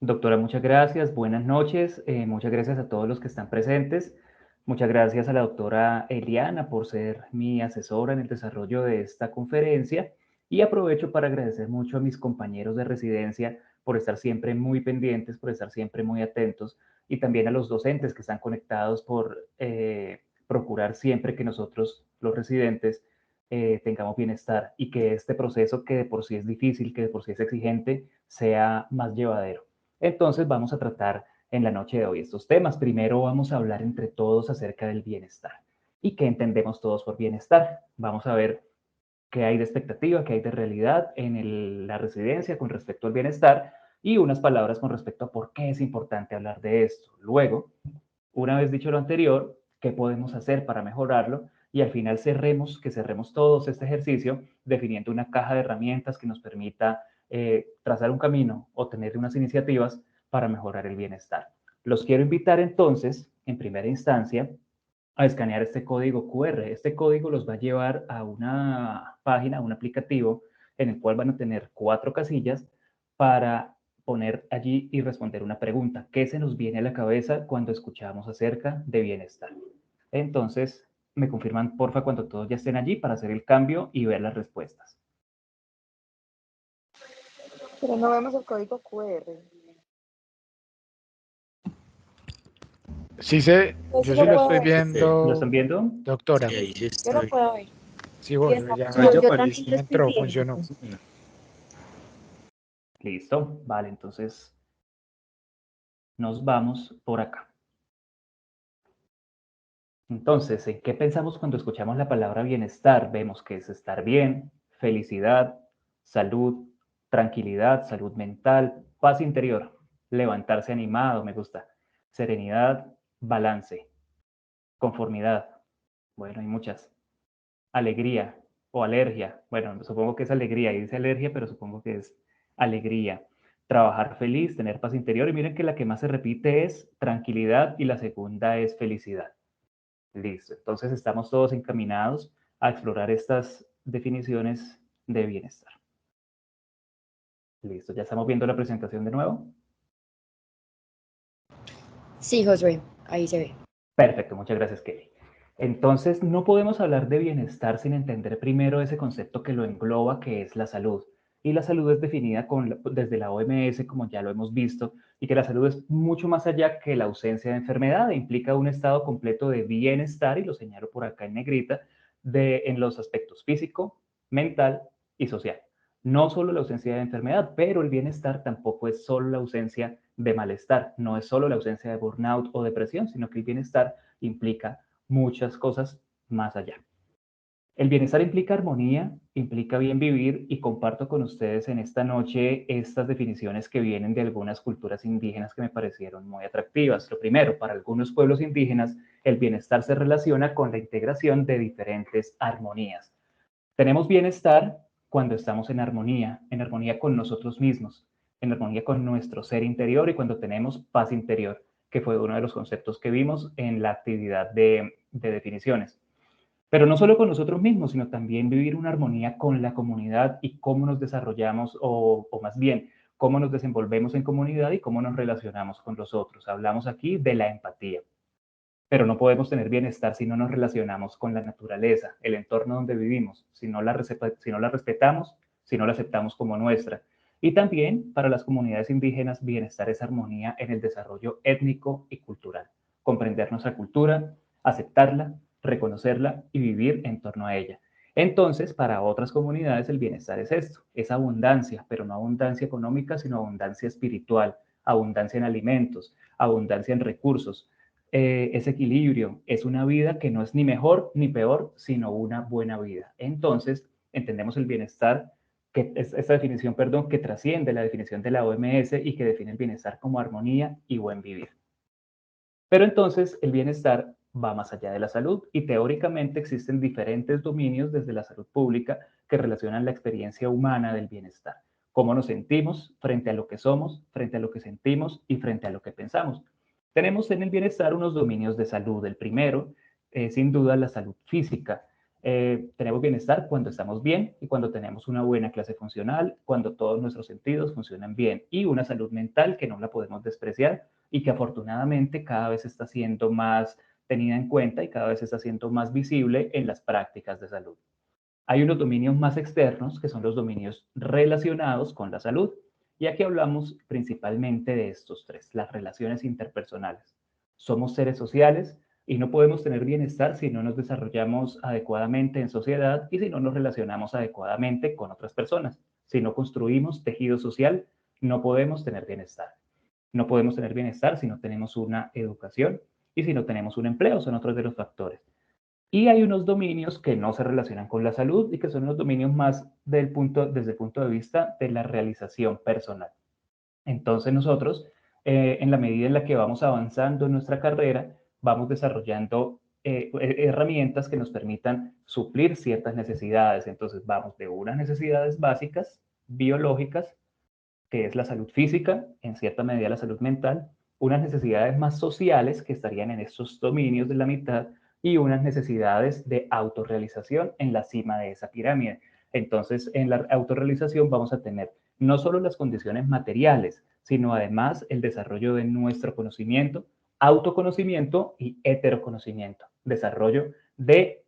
Doctora, muchas gracias, buenas noches, muchas gracias a todos los que están presentes, muchas gracias a la doctora Eliana por ser mi asesora en el desarrollo de esta conferencia y aprovecho para agradecer mucho a mis compañeros de residencia por estar siempre muy pendientes, por estar siempre muy atentos y también a los docentes que están conectados por procurar siempre que nosotros, los residentes, tengamos bienestar y que este proceso que de por sí es difícil, que de por sí es exigente, sea más llevadero. Entonces vamos a tratar en la noche de hoy estos temas. Primero vamos a hablar entre todos acerca del bienestar y qué entendemos todos por bienestar. Vamos a ver qué hay de expectativa, qué hay de realidad en la residencia con respecto al bienestar y unas palabras con respecto a por qué es importante hablar de esto. Luego, una vez dicho lo anterior, qué podemos hacer para mejorarlo y al final cerremos todos este ejercicio definiendo una caja de herramientas que nos permita trazar un camino o tener unas iniciativas para mejorar el bienestar. Los quiero invitar entonces, en primera instancia, a escanear este código QR. Este código los va a llevar a una página, a un aplicativo, en el cual van a tener 4 casillas para poner allí y responder una pregunta. ¿Qué se nos viene a la cabeza cuando escuchamos acerca de bienestar? Entonces, me confirman, porfa, cuando todos ya estén allí para hacer el cambio y ver las respuestas. Pero no vemos el código QR. Sí, yo sí lo estoy viendo, ¿Lo están viendo? doctora. Sí, ahí sí Yo lo estoy. puedo ver. Sí, bueno, ya Yo también lo estoy entró, viendo. funcionó. Listo, vale, entonces nos vamos por acá. Entonces, ¿en qué pensamos cuando escuchamos la palabra bienestar? Vemos que es estar bien, felicidad, salud, tranquilidad, salud mental, paz interior, levantarse animado, me gusta, serenidad, balance, conformidad, bueno, hay muchas, alegría o alergia, bueno, supongo que es alegría, ahí dice alergia, pero supongo que es alegría, trabajar feliz, tener paz interior, y miren que la que más se repite es tranquilidad y la segunda es felicidad. Listo, entonces estamos todos encaminados a explorar estas definiciones de bienestar. Listo, ya estamos viendo la presentación de nuevo. Sí, Josué, ahí se ve. Perfecto, muchas gracias, Kelly. Entonces, no podemos hablar de bienestar sin entender primero ese concepto que lo engloba, que es la salud. Y la salud es definida desde la OMS, como ya lo hemos visto, y que la salud es mucho más allá que la ausencia de enfermedad, implica un estado completo de bienestar, y lo señalo por acá en negrita, en los aspectos físico, mental y social. No solo la ausencia de enfermedad, pero el bienestar tampoco es solo la ausencia de malestar, no es solo la ausencia de burnout o depresión, sino que el bienestar implica muchas cosas más allá. El bienestar implica armonía, implica bien vivir y comparto con ustedes en esta noche estas definiciones que vienen de algunas culturas indígenas que me parecieron muy atractivas. Lo primero, para algunos pueblos indígenas, el bienestar se relaciona con la integración de diferentes armonías. Tenemos bienestar cuando estamos en armonía con nosotros mismos, en armonía con nuestro ser interior y cuando tenemos paz interior, que fue uno de los conceptos que vimos en la actividad de definiciones. Pero no solo con nosotros mismos, sino también vivir una armonía con la comunidad y cómo nos desarrollamos o más bien cómo nos desenvolvemos en comunidad y cómo nos relacionamos con los otros. Hablamos aquí de la empatía. Pero no podemos tener bienestar si no nos relacionamos con la naturaleza, el entorno donde vivimos, si no la respetamos, si no la aceptamos como nuestra. Y también para las comunidades indígenas, bienestar es armonía en el desarrollo étnico y cultural. Comprender nuestra cultura, aceptarla, reconocerla y vivir en torno a ella. Entonces, para otras comunidades el bienestar es esto, es abundancia, pero no abundancia económica, sino abundancia espiritual, abundancia en alimentos, abundancia en recursos, ese equilibrio, es una vida que no es ni mejor ni peor, sino una buena vida. Entonces, entendemos el bienestar, que es esta definición, perdón, que trasciende la definición de la OMS y que define el bienestar como armonía y buen vivir. Pero entonces el bienestar va más allá de la salud y teóricamente existen diferentes dominios desde la salud pública que relacionan la experiencia humana del bienestar. Cómo nos sentimos frente a lo que somos, frente a lo que sentimos y frente a lo que pensamos. Tenemos en el bienestar unos dominios de salud. El primero, sin duda, la salud física. Tenemos bienestar cuando estamos bien y cuando tenemos una buena clase funcional, cuando todos nuestros sentidos funcionan bien y una salud mental que no la podemos despreciar y que afortunadamente cada vez está siendo más tenida en cuenta y cada vez está siendo más visible en las prácticas de salud. Hay unos dominios más externos que son los dominios relacionados con la salud. Y aquí hablamos principalmente de estos tres, las relaciones interpersonales. Somos seres sociales y no podemos tener bienestar si no nos desarrollamos adecuadamente en sociedad y si no nos relacionamos adecuadamente con otras personas. Si no construimos tejido social, no podemos tener bienestar. No podemos tener bienestar si no tenemos una educación y si no tenemos un empleo, son otros de los factores. Y hay unos dominios que no se relacionan con la salud y que son los dominios más desde el punto de vista de la realización personal. Entonces nosotros, en la medida en la que vamos avanzando en nuestra carrera, vamos desarrollando herramientas que nos permitan suplir ciertas necesidades. Entonces vamos de unas necesidades básicas, biológicas, que es la salud física, en cierta medida la salud mental, unas necesidades más sociales que estarían en estos dominios de la mitad y unas necesidades de autorrealización en la cima de esa pirámide. Entonces, en la autorrealización vamos a tener no solo las condiciones materiales, sino además el desarrollo de nuestro conocimiento, autoconocimiento y heteroconocimiento, desarrollo de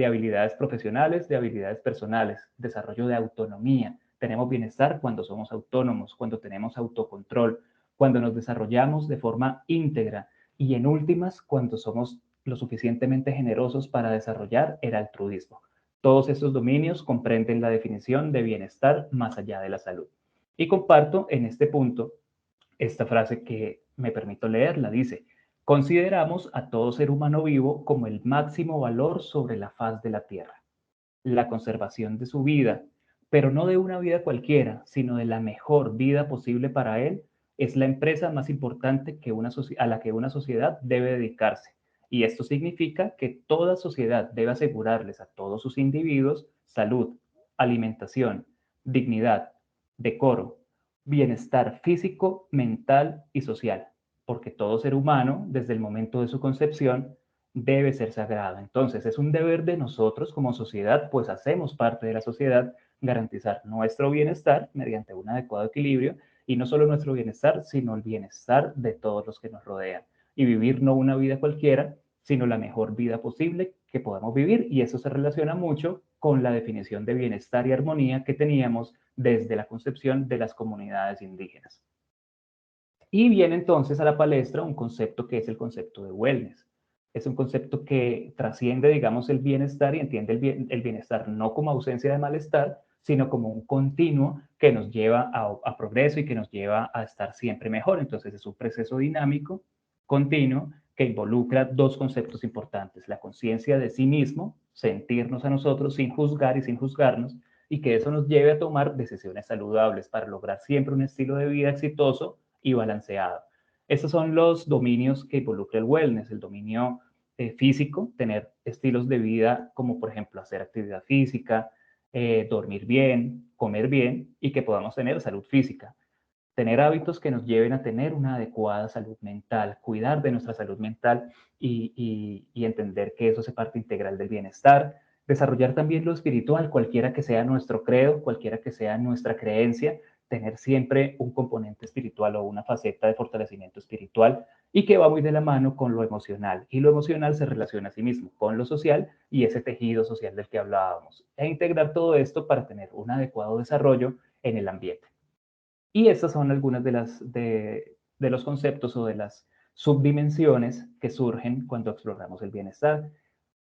habilidades profesionales, de habilidades personales, desarrollo de autonomía. Tenemos bienestar cuando somos autónomos, cuando tenemos autocontrol, cuando nos desarrollamos de forma íntegra y en últimas, cuando somos lo suficientemente generosos para desarrollar el altruismo. Todos estos dominios comprenden la definición de bienestar más allá de la salud. Y comparto en este punto esta frase que me permito leer, la dice: consideramos a todo ser humano vivo como el máximo valor sobre la faz de la tierra. La conservación de su vida, pero no de una vida cualquiera, sino de la mejor vida posible para él, es la empresa más importante que a la que una sociedad debe dedicarse. Y esto significa que toda sociedad debe asegurarles a todos sus individuos salud, alimentación, dignidad, decoro, bienestar físico, mental y social, porque todo ser humano, desde el momento de su concepción, debe ser sagrado. Entonces, es un deber de nosotros como sociedad, pues hacemos parte de la sociedad, garantizar nuestro bienestar mediante un adecuado equilibrio y no solo nuestro bienestar, sino el bienestar de todos los que nos rodean y vivir no una vida cualquiera, sino la mejor vida posible que podamos vivir, y eso se relaciona mucho con la definición de bienestar y armonía que teníamos desde la concepción de las comunidades indígenas. Y viene entonces a la palestra un concepto que es el concepto de wellness. Es un concepto que trasciende, digamos, el bienestar y entiende el bienestar no como ausencia de malestar, sino como un continuo que nos lleva a progreso y que nos lleva a estar siempre mejor. Entonces es un proceso dinámico, continuo, que involucra dos conceptos importantes: la conciencia de sí mismo, sentirnos a nosotros sin juzgar y sin juzgarnos, y que eso nos lleve a tomar decisiones saludables para lograr siempre un estilo de vida exitoso y balanceado. Estos son los dominios que involucra el wellness: el dominio físico, tener estilos de vida como por ejemplo hacer actividad física, dormir bien, comer bien y que podamos tener salud física. Tener hábitos que nos lleven a tener una adecuada salud mental, cuidar de nuestra salud mental y entender que eso es parte integral del bienestar. Desarrollar también lo espiritual, cualquiera que sea nuestro credo, cualquiera que sea nuestra creencia, tener siempre un componente espiritual o una faceta de fortalecimiento espiritual y que va muy de la mano con lo emocional. Y lo emocional se relaciona a sí mismo con lo social y ese tejido social del que hablábamos. E integrar todo esto para tener un adecuado desarrollo en el ambiente. Y estas son algunas de los conceptos o de las subdimensiones que surgen cuando exploramos el bienestar.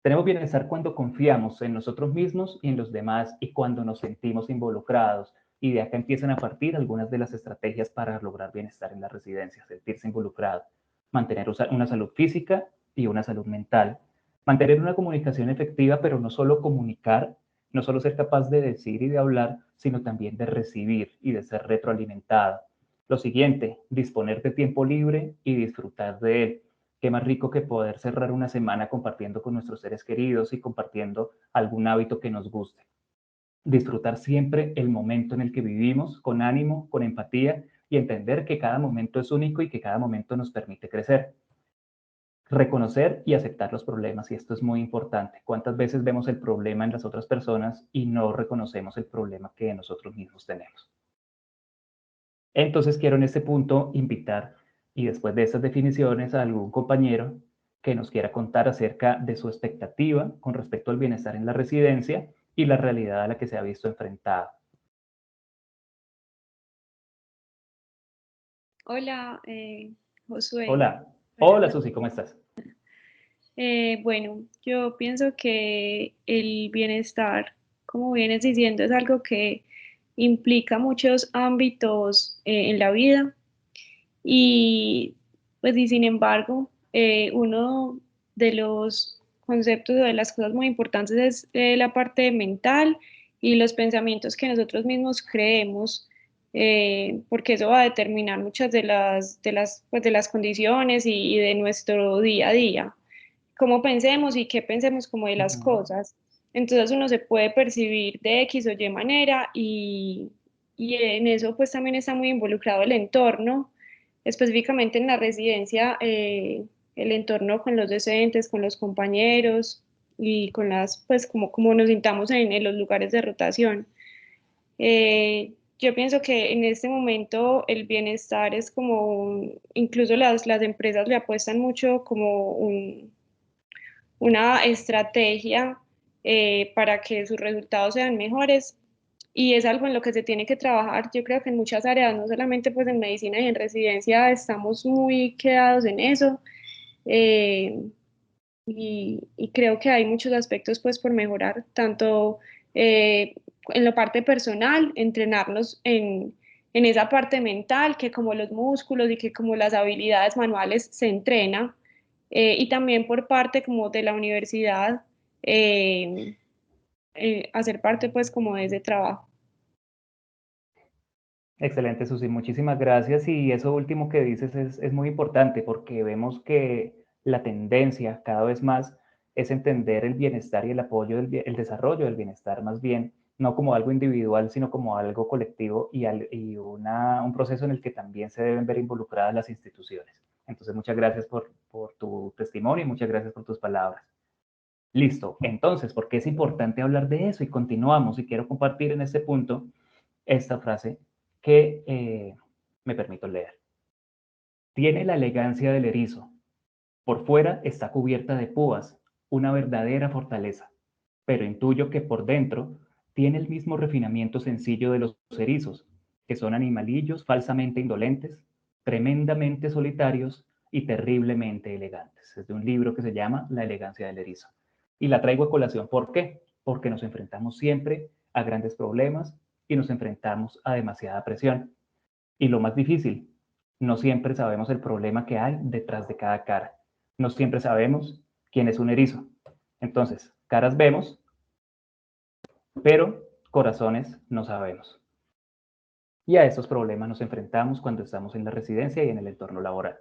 Tenemos bienestar cuando confiamos en nosotros mismos y en los demás y cuando nos sentimos involucrados. Y de acá empiezan a partir algunas de las estrategias para lograr bienestar en la residencia: sentirse involucrado, mantener una salud física y una salud mental, mantener una comunicación efectiva, pero no solo comunicar, no solo ser capaz de decir y de hablar, sino también de recibir y de ser retroalimentado. Lo siguiente, disponer de tiempo libre y disfrutar de él. Qué más rico que poder cerrar una semana compartiendo con nuestros seres queridos y compartiendo algún hábito que nos guste. Disfrutar siempre el momento en el que vivimos con ánimo, con empatía y entender que cada momento es único y que cada momento nos permite crecer. Reconocer y aceptar los problemas, y esto es muy importante. ¿Cuántas veces vemos el problema en las otras personas y no reconocemos el problema que nosotros mismos tenemos? Entonces quiero en este punto invitar, y después de estas definiciones, a algún compañero que nos quiera contar acerca de su expectativa con respecto al bienestar en la residencia y la realidad a la que se ha visto enfrentado. Hola, Josué. Hola, Hola. hola Susi, ¿cómo estás? Bueno, yo pienso que el bienestar, como vienes diciendo, es algo que implica muchos ámbitos en la vida y pues y sin embargo, uno de los conceptos o de las cosas muy importantes es la parte mental y los pensamientos que nosotros mismos creemos, porque eso va a determinar muchas pues, de las condiciones y de nuestro día a día, cómo pensemos y qué pensemos como de las Ujú. cosas. Entonces uno se puede percibir de X o Y manera y en eso pues también está muy involucrado el entorno, específicamente en la residencia, el entorno con los docentes, con los compañeros y con las, pues como nos sintamos en los lugares de rotación. Yo pienso que en este momento el bienestar es como, incluso las empresas le apuestan mucho como una estrategia para que sus resultados sean mejores y es algo en lo que se tiene que trabajar. Yo creo que en muchas áreas, no solamente pues en medicina y en residencia, estamos muy quedados en eso, eh, y creo que hay muchos aspectos pues por mejorar, tanto eh, en la parte personal, entrenarnos en esa parte mental, que como los músculos y que como las habilidades manuales se entrena, y también por parte como de la universidad, eh, hacer parte pues como de ese trabajo. Excelente, Susi, muchísimas gracias. Y eso último que dices es muy importante porque vemos que la tendencia cada vez más es entender el bienestar y el apoyo, el desarrollo del bienestar más bien, no como algo individual, sino como algo colectivo y un proceso en el que también se deben ver involucradas las instituciones. Entonces, muchas gracias por tu testimonio y muchas gracias por tus palabras. Listo, entonces, ¿por qué es importante hablar de eso? Y continuamos, y quiero compartir en este punto esta frase que me permito leer. Tiene la elegancia del erizo. Por fuera está cubierta de púas, una verdadera fortaleza, pero intuyo que por dentro tiene el mismo refinamiento sencillo de los erizos, que son animalillos falsamente indolentes, tremendamente solitarios y terriblemente elegantes. Es de un libro que se llama La elegancia del erizo. Y la traigo a colación, ¿por qué? Porque nos enfrentamos siempre a grandes problemas y nos enfrentamos a demasiada presión. Y lo más difícil, no siempre sabemos el problema que hay detrás de cada cara. No siempre sabemos quién es un erizo. Entonces, caras vemos, pero corazones no sabemos. Y a estos problemas nos enfrentamos cuando estamos en la residencia y en el entorno laboral.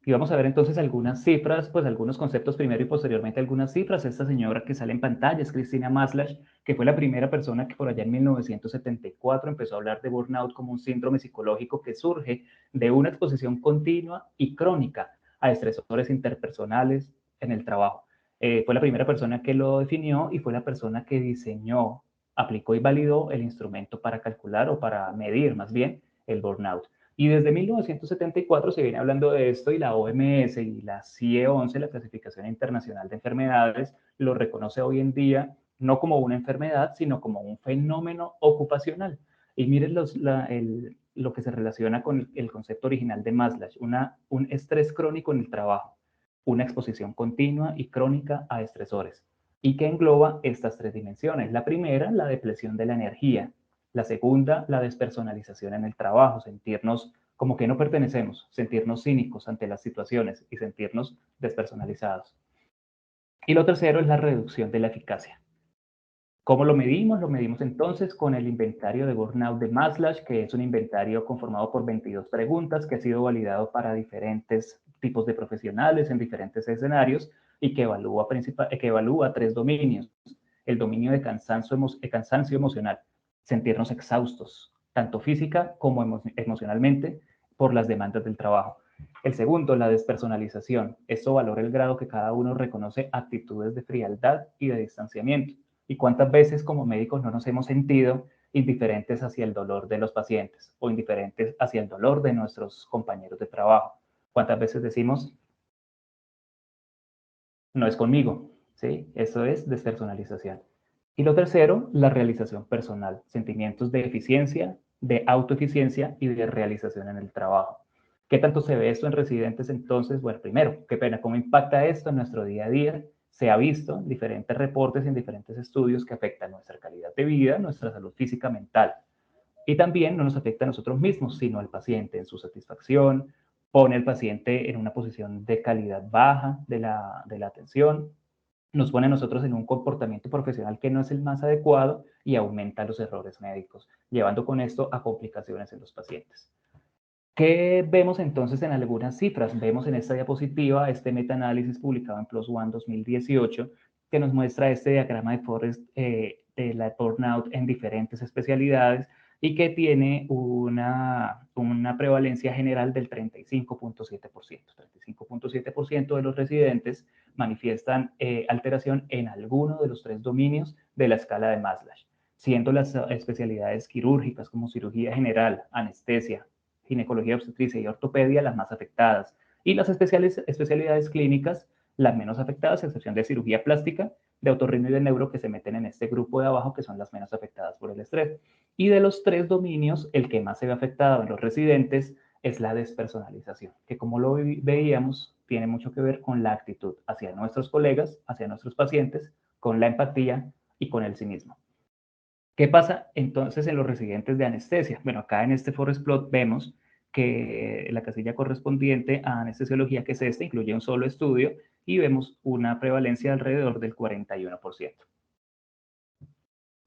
Y vamos a ver entonces algunas cifras, pues algunos conceptos primero y posteriormente algunas cifras. Esta señora que sale en pantalla es Cristina Maslach, que fue la primera persona que por allá en 1974 empezó a hablar de burnout como un síndrome psicológico que surge de una exposición continua y crónica a estresores interpersonales en el trabajo. Fue la primera persona que lo definió y fue la persona que diseñó, aplicó y validó el instrumento para calcular o para medir más bien el burnout. Y desde 1974 se viene hablando de esto y la OMS y la CIE-11, la Clasificación Internacional de Enfermedades, lo reconoce hoy en día no como una enfermedad, sino como un fenómeno ocupacional. Y miren lo que se relaciona con el concepto original de Maslach, un estrés crónico en el trabajo, una exposición continua y crónica a estresores, y que engloba estas tres dimensiones. La primera, la depresión de la energía. La segunda, la despersonalización en el trabajo, sentirnos como que no pertenecemos, sentirnos cínicos ante las situaciones y sentirnos despersonalizados. Y lo tercero es la reducción de la eficacia. ¿Cómo lo medimos? Lo medimos entonces con el inventario de burnout de Maslach, que es un inventario conformado por 22 preguntas que ha sido validado para diferentes tipos de profesionales en diferentes escenarios y que evalúa tres dominios. El dominio de cansancio emocional, sentirnos exhaustos, tanto física como emocionalmente, por las demandas del trabajo. El segundo, la despersonalización. Esto valora el grado que cada uno reconoce actitudes de frialdad y de distanciamiento. ¿Y cuántas veces como médicos no nos hemos sentido indiferentes hacia el dolor de los pacientes o indiferentes hacia el dolor de nuestros compañeros de trabajo? ¿Cuántas veces decimos, no es conmigo? ¿Sí? Eso es despersonalización. Y lo tercero, la realización personal, sentimientos de eficiencia, de autoeficiencia y de realización en el trabajo. ¿Qué tanto se ve esto en residentes entonces? Bueno, primero, qué pena, ¿cómo impacta esto en nuestro día a día? Se ha visto en diferentes reportes y en diferentes estudios que afecta nuestra calidad de vida, nuestra salud física, mental. Y también no nos afecta a nosotros mismos, sino al paciente en su satisfacción, pone al paciente en una posición de calidad baja de la atención, nos pone a nosotros en un comportamiento profesional que no es el más adecuado y aumenta los errores médicos, llevando con esto a complicaciones en los pacientes. ¿Qué vemos entonces en algunas cifras? Vemos en esta diapositiva este metaanálisis publicado en PLOS ONE 2018 que nos muestra este diagrama de Forrest de la burnout en diferentes especialidades y que tiene una prevalencia general del 35.7%. 35.7% de los residentes manifiestan alteración en alguno de los 3 dominios de la escala de Maslow, siendo las especialidades quirúrgicas como cirugía general, anestesia, ginecología, obstetricia y ortopedia las más afectadas, y las especialidades clínicas las menos afectadas, a excepción de cirugía plástica, de otorrino y de neuro, que se meten en este grupo de abajo, que son las menos afectadas por el estrés. Y de los 3 dominios, el que más se ve afectado en los residentes es la despersonalización, que como lo veíamos, tiene mucho que ver con la actitud hacia nuestros colegas, hacia nuestros pacientes, con la empatía y con el cinismo. ¿Qué pasa entonces en los residentes de anestesia? Bueno, acá en este forest plot vemos que la casilla correspondiente a anestesiología, que es esta, incluye un solo estudio y vemos una prevalencia alrededor del 41%.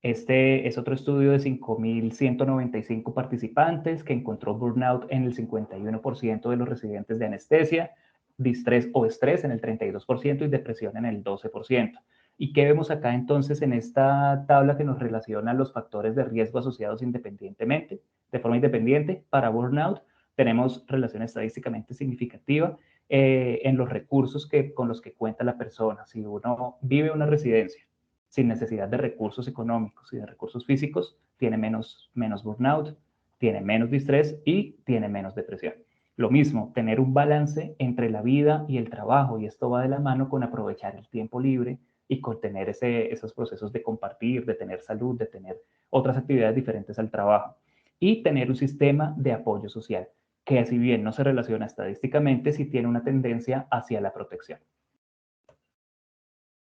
Este es otro estudio de 5.195 participantes que encontró burnout en el 51% de los residentes de anestesia, distrés o estrés en el 32% y depresión en el 12%. ¿Y qué vemos acá entonces en esta tabla que nos relaciona los factores de riesgo asociados independientemente, de forma independiente para burnout? Tenemos relación estadísticamente significativa en los recursos con los que cuenta la persona. Si uno vive una residencia sin necesidad de recursos económicos y de recursos físicos, tiene menos burnout, tiene menos distrés y tiene menos depresión. Lo mismo, tener un balance entre la vida y el trabajo, y esto va de la mano con aprovechar el tiempo libre y con tener esos procesos de compartir, de tener salud, de tener otras actividades diferentes al trabajo. Y tener un sistema de apoyo social, que si bien no se relaciona estadísticamente, sí tiene una tendencia hacia la protección.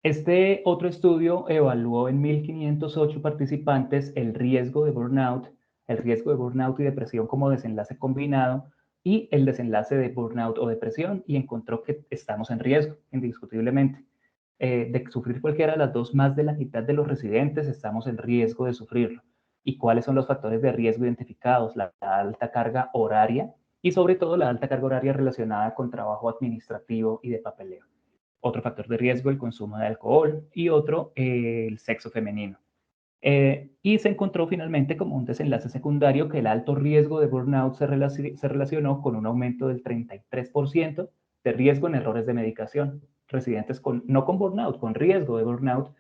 Este otro estudio evaluó en 1.508 participantes el riesgo de burnout y depresión como desenlace combinado y el desenlace de burnout o depresión, y encontró que estamos en riesgo, indiscutiblemente. De sufrir cualquiera de las dos, más de la mitad de los residentes estamos en riesgo de sufrirlo. ¿Y cuáles son los factores de riesgo identificados? La alta carga horaria y sobre todo la alta carga horaria relacionada con trabajo administrativo y de papeleo. Otro factor de riesgo, el consumo de alcohol, y otro, el sexo femenino. Y se encontró finalmente como un desenlace secundario que el alto riesgo de burnout se relacionó con un aumento del 33% de riesgo en errores de medicación. Residentes no con burnout, con riesgo de burnout,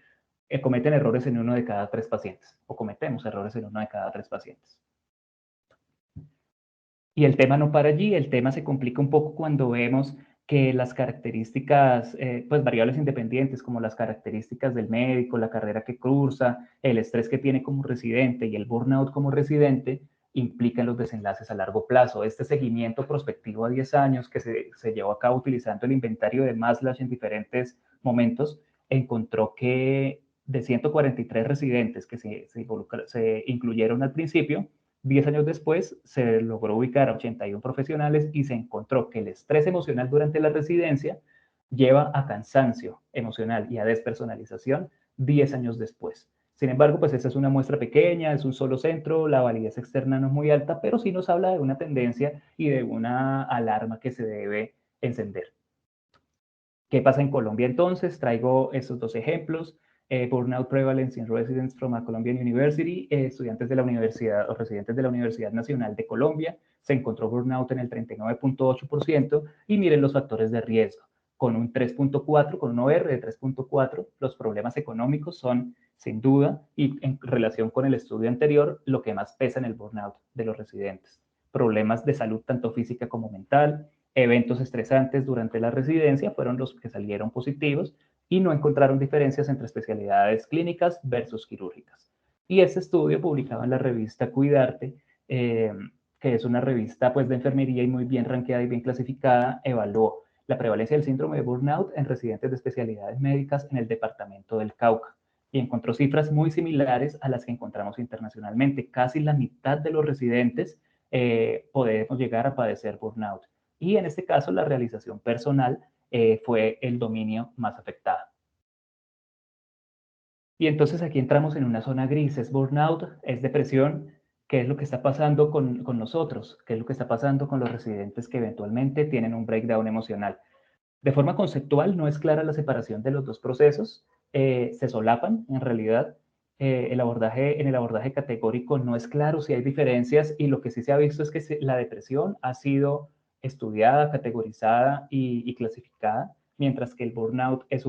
cometen errores en 1 de cada 3 pacientes, o cometemos errores en 1 de cada 3 pacientes. Y el tema no para allí, el tema se complica un poco cuando vemos que las características, pues variables independientes, como las características del médico, la carrera que cursa, el estrés que tiene como residente y el burnout como residente, implican los desenlaces a largo plazo. Este seguimiento prospectivo a 10 años que se llevó a cabo utilizando el inventario de Maslow en diferentes momentos, encontró que de 143 residentes que se incluyeron al principio, 10 años después se logró ubicar a 81 profesionales y se encontró que el estrés emocional durante la residencia lleva a cansancio emocional y a despersonalización 10 años después. Sin embargo, pues esa es una muestra pequeña, es un solo centro, la validez externa no es muy alta, pero sí nos habla de una tendencia y de una alarma que se debe encender. ¿Qué pasa en Colombia entonces? Traigo estos 2 ejemplos. Burnout Prevalence in Residents from a Colombian University, estudiantes de la universidad o residentes de la Universidad Nacional de Colombia, se encontró burnout en el 39.8% y miren los factores de riesgo. Con un 3.4, con un OR de 3.4, los problemas económicos son, sin duda, y en relación con el estudio anterior, lo que más pesa en el burnout de los residentes. Problemas de salud tanto física como mental, eventos estresantes durante la residencia fueron los que salieron positivos y no encontraron diferencias entre especialidades clínicas versus quirúrgicas. Y este estudio, publicado en la revista Cuidarte, que es una revista pues, de enfermería y muy bien rankeada y bien clasificada, evaluó la prevalencia del síndrome de burnout en residentes de especialidades médicas en el departamento del Cauca y encontró cifras muy similares a las que encontramos internacionalmente. Casi la mitad de los residentes podemos llegar a padecer burnout. Y en este caso, la realización personal fue el dominio más afectado. Y entonces aquí entramos en una zona gris, es burnout, es depresión. ¿Qué es lo que está pasando con nosotros? ¿Qué es lo que está pasando con los residentes que eventualmente tienen un breakdown emocional? De forma conceptual no es clara la separación de los dos procesos, se solapan en realidad. En el abordaje categórico no es claro si hay diferencias y lo que sí se ha visto es que la depresión ha sido estudiada, categorizada y clasificada, mientras que el burnout es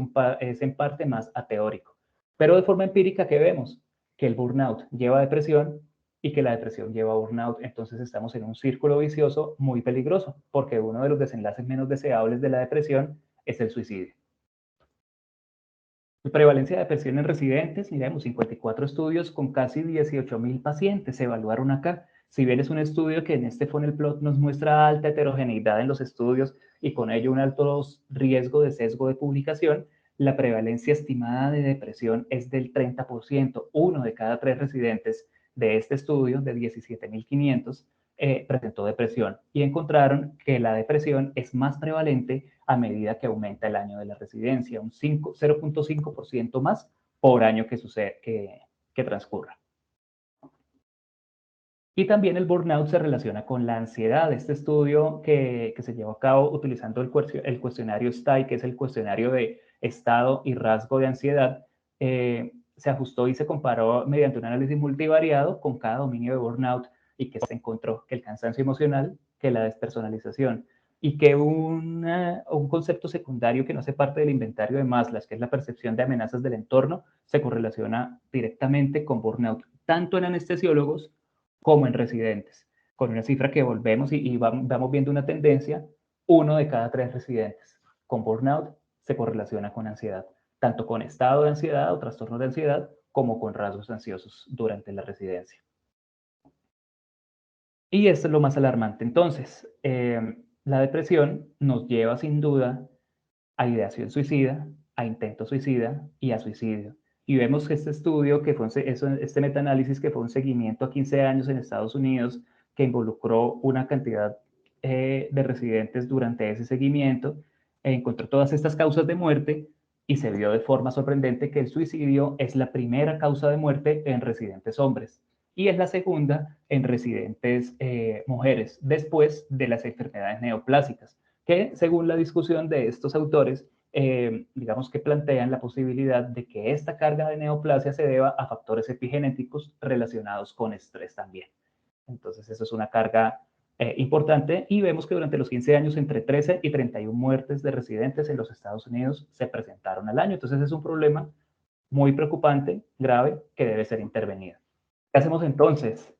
en parte más ateórico. Pero de forma empírica, ¿qué vemos? Que el burnout lleva a depresión y que la depresión lleva a burnout. Entonces estamos en un círculo vicioso muy peligroso, porque uno de los desenlaces menos deseables de la depresión es el suicidio. La prevalencia de depresión en residentes, miremos, 54 estudios con casi 18.000 pacientes se evaluaron acá. Si bien es un estudio que en este funnel plot nos muestra alta heterogeneidad en los estudios y con ello un alto riesgo de sesgo de publicación, la prevalencia estimada de depresión es del 30%. Uno de cada 3 residentes de este estudio, de 17.500, presentó depresión y encontraron que la depresión es más prevalente a medida que aumenta el año de la residencia, un 0.5% más por año que transcurra. Y también el burnout se relaciona con la ansiedad. Este estudio que se llevó a cabo utilizando el cuestionario STAI, que es el cuestionario de estado y rasgo de ansiedad, se ajustó y se comparó mediante un análisis multivariado con cada dominio de burnout y que se encontró que el cansancio emocional, que la despersonalización y que un concepto secundario que no hace parte del inventario de Maslow, que es la percepción de amenazas del entorno, se correlaciona directamente con burnout, tanto en anestesiólogos como en residentes, con una cifra que volvemos y vamos viendo una tendencia, 1 de cada 3 residentes con burnout se correlaciona con ansiedad, tanto con estado de ansiedad o trastorno de ansiedad, como con rasgos ansiosos durante la residencia. Y esto es lo más alarmante. Entonces, la depresión nos lleva sin duda a ideación suicida, a intento suicida y a suicidio. Y vemos que este estudio, este metaanálisis que fue un seguimiento a 15 años en Estados Unidos, que involucró una cantidad de residentes durante ese seguimiento, encontró todas estas causas de muerte y se vio de forma sorprendente que el suicidio es la primera causa de muerte en residentes hombres y es la segunda en residentes mujeres, después de las enfermedades neoplásicas, que según la discusión de estos autores, digamos que plantean la posibilidad de que esta carga de neoplasia se deba a factores epigenéticos relacionados con estrés también. Entonces, eso es una carga importante y vemos que durante los 15 años entre 13 y 31 muertes de residentes en los Estados Unidos se presentaron al año. Entonces, es un problema muy preocupante, grave, que debe ser intervenido. ¿Qué hacemos entonces?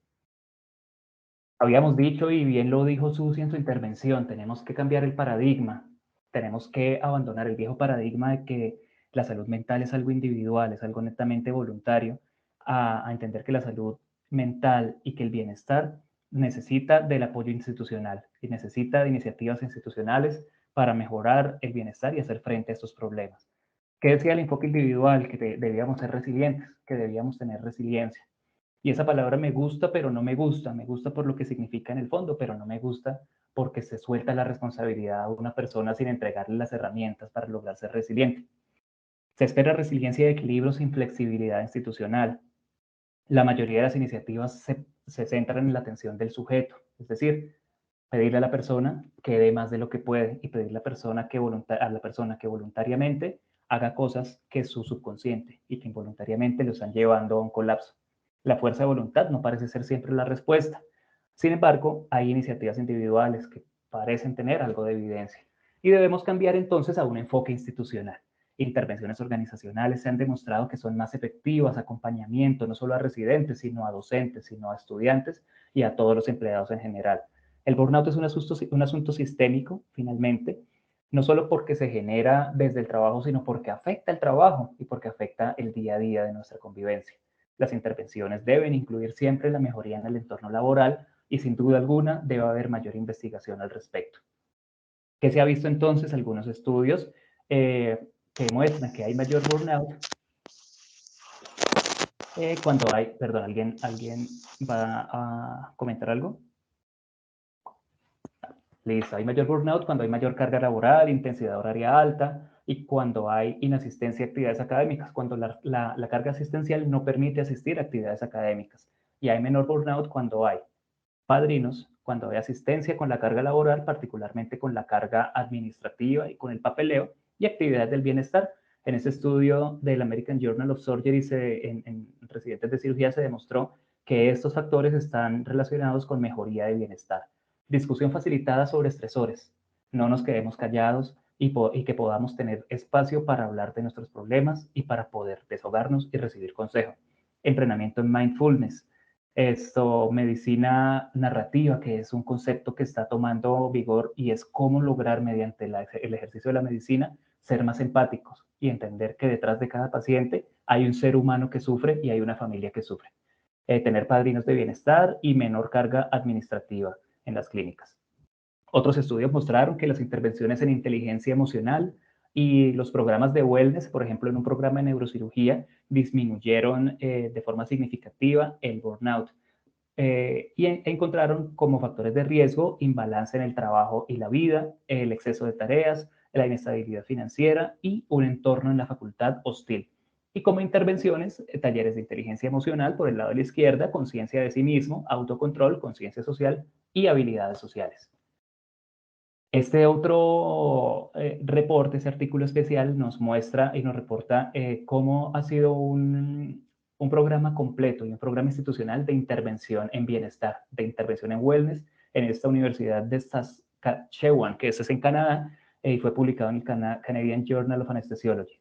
Habíamos dicho, y bien lo dijo Susi en su intervención, tenemos que cambiar el paradigma, tenemos que abandonar el viejo paradigma de que la salud mental es algo individual, es algo netamente voluntario, a entender que la salud mental y que el bienestar necesita del apoyo institucional y necesita de iniciativas institucionales para mejorar el bienestar y hacer frente a estos problemas. ¿Qué decía el enfoque individual? Que debíamos ser resilientes, que debíamos tener resiliencia. Y esa palabra me gusta, pero no me gusta. Me gusta por lo que significa en el fondo, pero no me gusta porque se suelta la responsabilidad a una persona sin entregarle las herramientas para lograr ser resiliente. Se espera resiliencia y equilibrio sin flexibilidad institucional. La mayoría de las iniciativas se centran en la atención del sujeto, es decir, pedirle a la persona que dé más de lo que puede y pedirle a la persona que voluntariamente haga cosas que su subconsciente y que involuntariamente lo están llevando a un colapso. La fuerza de voluntad no parece ser siempre la respuesta. Sin embargo, hay iniciativas individuales que parecen tener algo de evidencia y debemos cambiar entonces a un enfoque institucional. Intervenciones organizacionales se han demostrado que son más efectivas, acompañamiento no solo a residentes, sino a docentes, sino a estudiantes y a todos los empleados en general. El burnout es un asunto sistémico, finalmente, no solo porque se genera desde el trabajo, sino porque afecta el trabajo y porque afecta el día a día de nuestra convivencia. Las intervenciones deben incluir siempre la mejoría en el entorno laboral y sin duda alguna debe haber mayor investigación al respecto. ¿Qué se ha visto entonces? Algunos estudios que muestran que hay mayor burnout cuando hay, perdón, ¿alguien va a comentar algo? Listo, hay mayor burnout cuando hay mayor carga laboral, intensidad horaria alta y cuando hay inasistencia a actividades académicas, cuando la carga asistencial no permite asistir a actividades académicas. Y hay menor burnout cuando hay padrinos, cuando hay asistencia con la carga laboral, particularmente con la carga administrativa y con el papeleo y actividades del bienestar. En ese estudio del American Journal of Surgery en residentes de cirugía se demostró que estos factores están relacionados con mejoría de bienestar. Discusión facilitada sobre estresores. No nos quedemos callados y que podamos tener espacio para hablar de nuestros problemas y para poder desahogarnos y recibir consejo. Entrenamiento en mindfulness. Medicina narrativa, que es un concepto que está tomando vigor y es cómo lograr mediante el ejercicio de la medicina ser más empáticos y entender que detrás de cada paciente hay un ser humano que sufre y hay una familia que sufre. Tener padrinos de bienestar y menor carga administrativa en las clínicas. Otros estudios mostraron que las intervenciones en inteligencia emocional y los programas de wellness, por ejemplo, en un programa de neurocirugía, disminuyeron de forma significativa el burnout y encontraron como factores de riesgo imbalance en el trabajo y la vida, el exceso de tareas, la inestabilidad financiera y un entorno en la facultad hostil. Y como intervenciones, talleres de inteligencia emocional por el lado de la izquierda, conciencia de sí mismo, autocontrol, conciencia social y habilidades sociales. Este otro reporte, ese artículo especial, nos muestra y nos reporta cómo ha sido un programa completo y un programa institucional de intervención en bienestar, de intervención en wellness en esta universidad de Saskatchewan, que es en Canadá, y fue publicado en el Canadian Journal of Anesthesiology.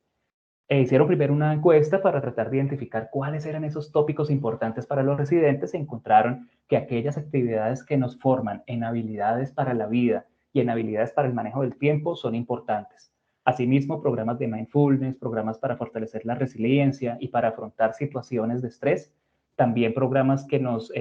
Hicieron primero una encuesta para tratar de identificar cuáles eran esos tópicos importantes para los residentes. Se encontraron que aquellas actividades que nos forman en habilidades para la vida y en habilidades para el manejo del tiempo son importantes. Asimismo, programas de mindfulness, programas para fortalecer la resiliencia y para afrontar situaciones de estrés. También programas que nos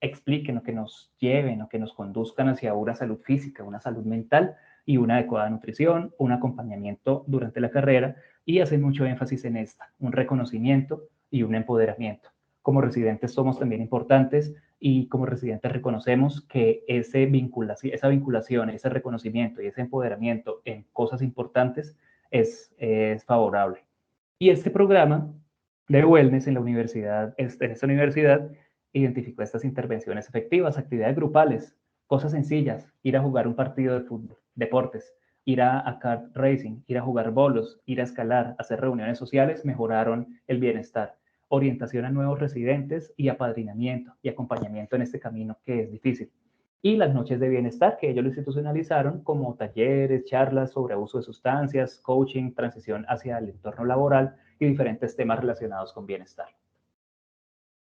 expliquen o que nos lleven o que nos conduzcan hacia una salud física, una salud mental y una adecuada nutrición, un acompañamiento durante la carrera y hacen mucho énfasis en esta, un reconocimiento y un empoderamiento. Como residentes somos también importantes y como residentes reconocemos que esa vinculación, ese reconocimiento y ese empoderamiento en cosas importantes es favorable. Y este programa de wellness en esta universidad, identificó estas intervenciones efectivas, actividades grupales, cosas sencillas, ir a jugar un partido de fútbol, deportes, ir a kart racing, ir a jugar bolos, ir a escalar, hacer reuniones sociales, mejoraron el bienestar, orientación a nuevos residentes y apadrinamiento y acompañamiento en este camino que es difícil. Y las noches de bienestar, que ellos lo institucionalizaron como talleres, charlas sobre abuso de sustancias, coaching, transición hacia el entorno laboral y diferentes temas relacionados con bienestar.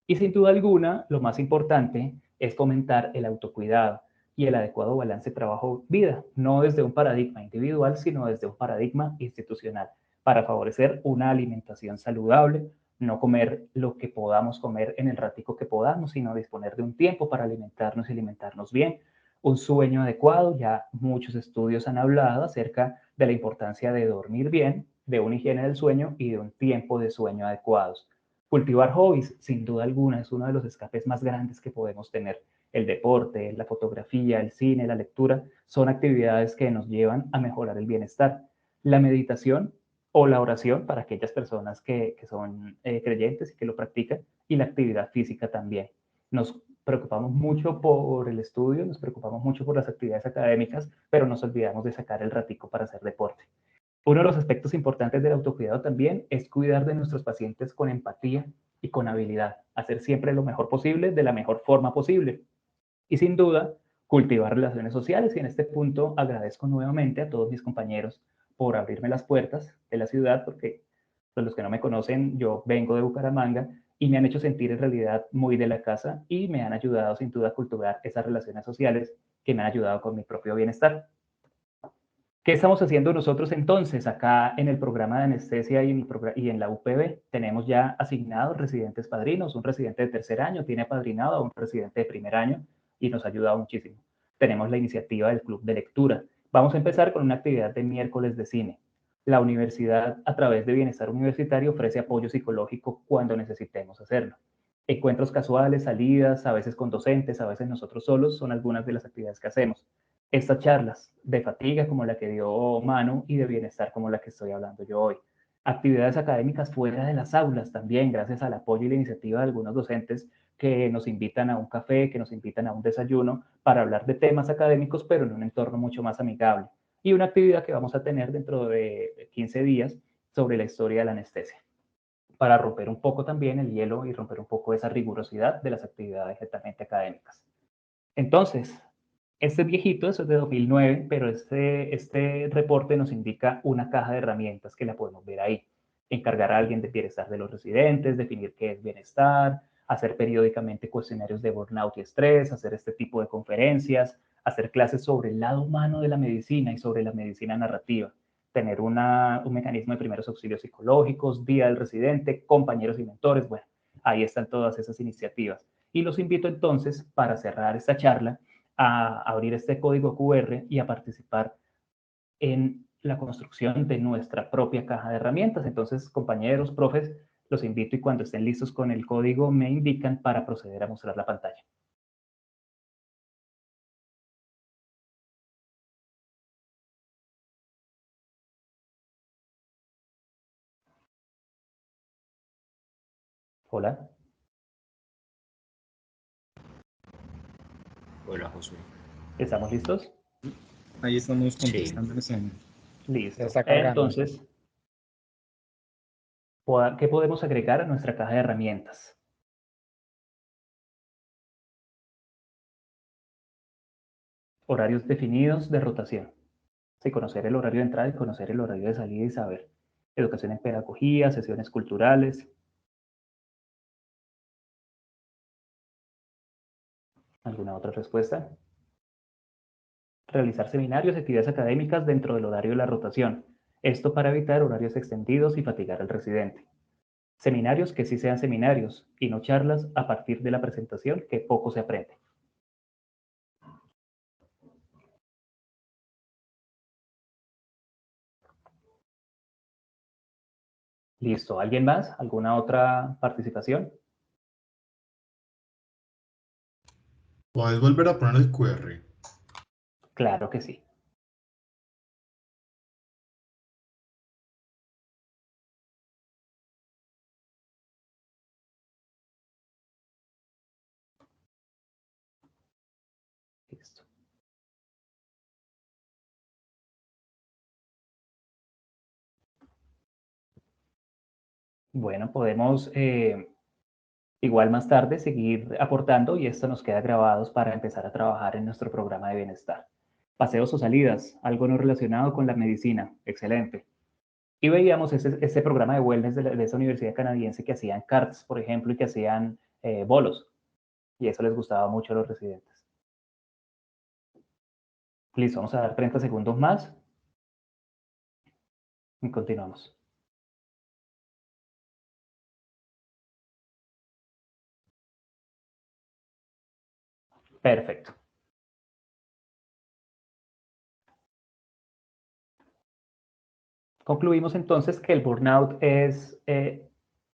Y sin duda alguna, lo más importante es fomentar el autocuidado y el adecuado balance trabajo-vida, no desde un paradigma individual, sino desde un paradigma institucional, para favorecer una alimentación saludable, no comer lo que podamos comer en el ratico que podamos, sino disponer de un tiempo para alimentarnos y alimentarnos bien. Un sueño adecuado, ya muchos estudios han hablado acerca de la importancia de dormir bien, de una higiene del sueño y de un tiempo de sueño adecuados. Cultivar hobbies, sin duda alguna, es uno de los escapes más grandes que podemos tener. El deporte, la fotografía, el cine, la lectura, son actividades que nos llevan a mejorar el bienestar. La meditación o la oración para aquellas personas que son creyentes y que lo practican, y la actividad física también. Nos preocupamos mucho por el estudio, nos preocupamos mucho por las actividades académicas, pero nos olvidamos de sacar el ratico para hacer deporte. Uno de los aspectos importantes del autocuidado también es cuidar de nuestros pacientes con empatía y con habilidad, hacer siempre lo mejor posible de la mejor forma posible. Y sin duda, cultivar relaciones sociales. Y en este punto agradezco nuevamente a todos mis compañeros por abrirme las puertas de la ciudad, porque pues, los que no me conocen, yo vengo de Bucaramanga y me han hecho sentir en realidad muy de la casa y me han ayudado sin duda a cultivar esas relaciones sociales que me han ayudado con mi propio bienestar. ¿Qué estamos haciendo nosotros entonces? Acá en el programa de anestesia y en la UPB tenemos ya asignados residentes padrinos. Un residente de tercer año tiene padrinado a un residente de primer año y nos ha ayudado muchísimo. Tenemos la iniciativa del club de lectura. Vamos a empezar con una actividad de miércoles de cine. La universidad, a través de Bienestar Universitario, ofrece apoyo psicológico cuando necesitemos hacerlo. Encuentros casuales, salidas, a veces con docentes, a veces nosotros solos, son algunas de las actividades que hacemos. Estas charlas de fatiga como la que dio Manu y de bienestar como la que estoy hablando yo hoy. Actividades académicas fuera de las aulas también, gracias al apoyo y la iniciativa de algunos docentes que nos invitan a un café, que nos invitan a un desayuno para hablar de temas académicos, pero en un entorno mucho más amigable. Y una actividad que vamos a tener dentro de 15 días sobre la historia de la anestesia, para romper un poco también el hielo y romper un poco esa rigurosidad de las actividades netamente académicas. Entonces, este viejito, eso es de 2009, pero este reporte nos indica una caja de herramientas que la podemos ver ahí. Encargar a alguien de bienestar de los residentes, definir qué es bienestar, hacer periódicamente cuestionarios de burnout y estrés, hacer este tipo de conferencias, hacer clases sobre el lado humano de la medicina y sobre la medicina narrativa, tener un mecanismo de primeros auxilios psicológicos, día del residente, compañeros y mentores. Bueno, ahí están todas esas iniciativas. Y los invito entonces, para cerrar esta charla, a abrir este código QR y a participar en la construcción de nuestra propia caja de herramientas. Entonces, compañeros, profes, los invito y cuando estén listos con el código me indican para proceder a mostrar la pantalla. Hola. Hola, Josué. ¿Estamos listos? Ahí estamos Sí. contestando el examen. Listo. Se está cargando. Entonces, ¿qué podemos agregar a nuestra caja de herramientas? Horarios definidos de rotación. Sí, conocer el horario de entrada y conocer el horario de salida y saber. Educación en pedagogía, sesiones culturales. ¿Alguna otra respuesta? Realizar seminarios y actividades académicas dentro del horario de la rotación. Esto para evitar horarios extendidos y fatigar al residente. Seminarios que sí sean seminarios y no charlas a partir de la presentación, que poco se aprende. Listo. ¿Alguien más? ¿Alguna otra participación? ¿Puedes volver a poner el QR? Claro que sí. Listo. Bueno, podemos igual más tarde seguir aportando y esto nos queda grabados para empezar a trabajar en nuestro programa de bienestar. Paseos o salidas, algo no relacionado con la medicina. Excelente. Y veíamos ese programa de wellness de esa universidad canadiense que hacían carts, por ejemplo, y que hacían bolos. Y eso les gustaba mucho a los residentes. Listo, vamos a dar 30 segundos más. Y continuamos. Perfecto. Concluimos entonces que el burnout es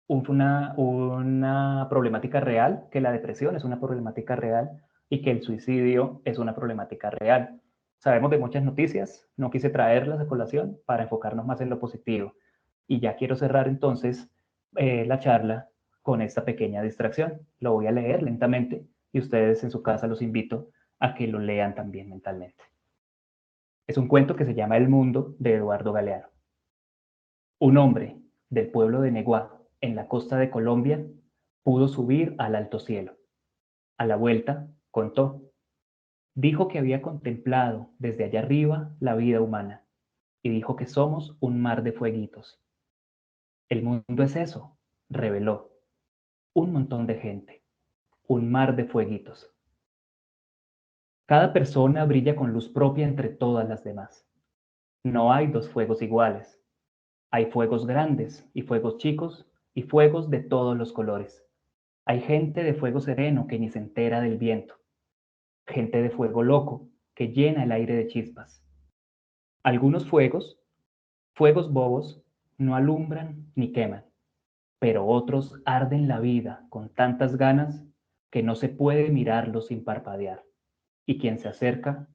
una problemática real, que la depresión es una problemática real y que el suicidio es una problemática real. Sabemos de muchas noticias, no quise traerlas a colación para enfocarnos más en lo positivo. Y ya quiero cerrar entonces la charla con esta pequeña distracción. Lo voy a leer lentamente y ustedes en su casa los invito a que lo lean también mentalmente. Es un cuento que se llama El Mundo de Eduardo Galeano. Un hombre del pueblo de Neguá, en la costa de Colombia, pudo subir al alto cielo. A la vuelta, contó. Dijo que había contemplado desde allá arriba la vida humana y dijo que somos un mar de fueguitos. El mundo es eso, reveló. Un montón de gente, un mar de fueguitos. Cada persona brilla con luz propia entre todas las demás. No hay dos fuegos iguales. Hay fuegos grandes y fuegos chicos y fuegos de todos los colores. Hay gente de fuego sereno que ni se entera del viento. Gente de fuego loco que llena el aire de chispas. Algunos fuegos, fuegos bobos, no alumbran ni queman, pero otros arden la vida con tantas ganas que no se puede mirarlos sin parpadear. Y quien se acerca,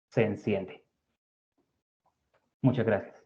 se enciende. Muchas gracias.